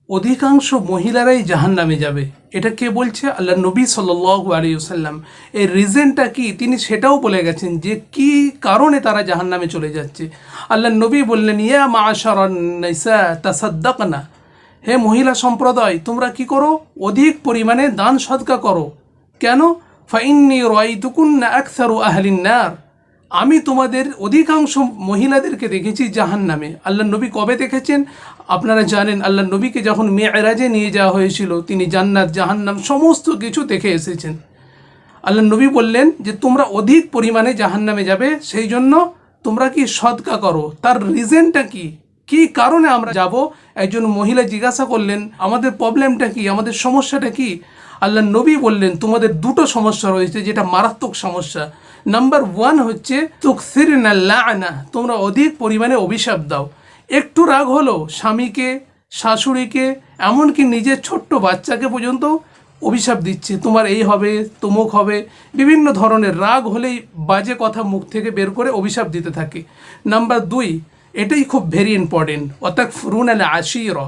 অধিকাংশ মহিলারাই জাহান্নামে যাবে। এটা কে বলছে? আল্লাহ নবী সাল্লাল্লাহু আলাইহি ওয়াসাল্লাম। এর রিজনটা কি তিনি সেটাও বলে গেছেন যে কি কারণে তারা জাহান্নামে চলে যাচ্ছে। আল্লাহ নবী বললেন, ইয়া মাআশারান নিসা তাসাদ্দাকনা, হে মহিলা সম্প্রদায় তোমরা কি করো? অধিক পরিমাণে দান সদকা করো। কেন? ফাইন্নী রাআইতুকুন্না আকসারু আহলিন নার, আমি তোমাদের অধিকাংশ মহিলাদেরকে দেখেছি জাহান্নামে। আল্লাহ নবী কবে দেখেছেন? আপনারা জানেন, আল্লাহ নবীকে যখন মেরাজে নিয়ে যাওয়া হয়েছিল তিনি জান্নাত জাহান্নাম সমস্ত কিছু দেখে এসেছেন। আল্লাহ নবী বললেন যে তোমরা অধিক পরিমাণে জাহান্নামে যাবে, সেই জন্য তোমরা কি সদকা করো। তার রিজনটা কি, কি কারণে আমরা যাব? একজন মহিলা জিজ্ঞাসা করলেন, আমাদের প্রবলেমটা কি, আমাদের সমস্যাটা কি? আল্লাহ নবী বললেন, তোমাদের দুটো সমস্যা রয়েছে যেটা মারাত্মক সমস্যা। নাম্বার 1 হচ্ছে তুকসিরনা লা'না, তোমরা অধিক পরিমাণে অভিশাপ দাও। একটু রাগ হলো স্বামীকে, শাশুড়িকে, এমনকি নিজের ছোট্ট বাচ্চাকে পর্যন্ত অভিশাপ দিচ্ছে, তোমার এই হবে, তমুক হবে। বিভিন্ন ধরনের রাগ হলেই বাজে কথা মুখ থেকে বের করে অভিশাপ দিতে থাকে। নাম্বার 2, এটাই খুব ভেরি ইম্পর্টেন্ট, ওয়াতাকফুরুনা আল আশিরা,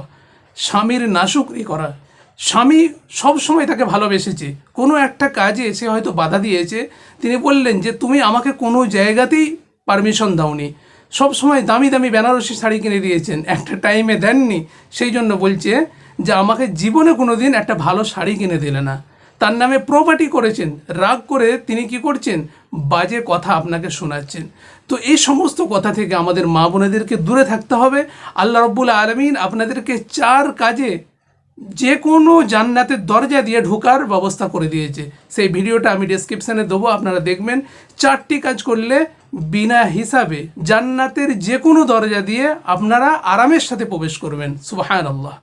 স্বামীর নাশুকরি করা। স্বামী সব সময় তাকে ভালোবেসেছে, কোনো একটা কাজে সে হয়তো বাধা দিয়েছে, তিনি বললেন যে তুমি আমাকে কোনো জায়গাতেই পারমিশন দাওনি, সব সময় দামি দামি বেনারসি শাড়ি কিনে দিয়েছেন, একটা টাইমে দেননি, সেই জন্য বলছে যে আমাকে জীবনে কোনো দিন একটা ভালো শাড়ি কিনে দিলে না। তার নামে প্রপার্টি করেছেন, রাগ করে তিনি কি করছেন? বাজে কথা আপনাকে শোনাচ্ছেন। তো এই সমস্ত কথা থেকে আমাদের মা বোনেদেরকে দূরে থাকতে হবে। আল্লাহ রাব্বুল আলামিন আপনাদেরকে 4 কাজে যে কোনো জান্নাতের দরজা দিয়ে ঢোকার ব্যবস্থা করে দিয়েছে। সেই ভিডিওটা আমি ডেসক্রিপশানে দেবো, আপনারা দেখবেন। 4টি কাজ করলে বিনা হিসাবে জান্নাতের যে কোনো দরজা দিয়ে আপনারা আরামের সাথে প্রবেশ করবেন। সুবহানাল্লাহ।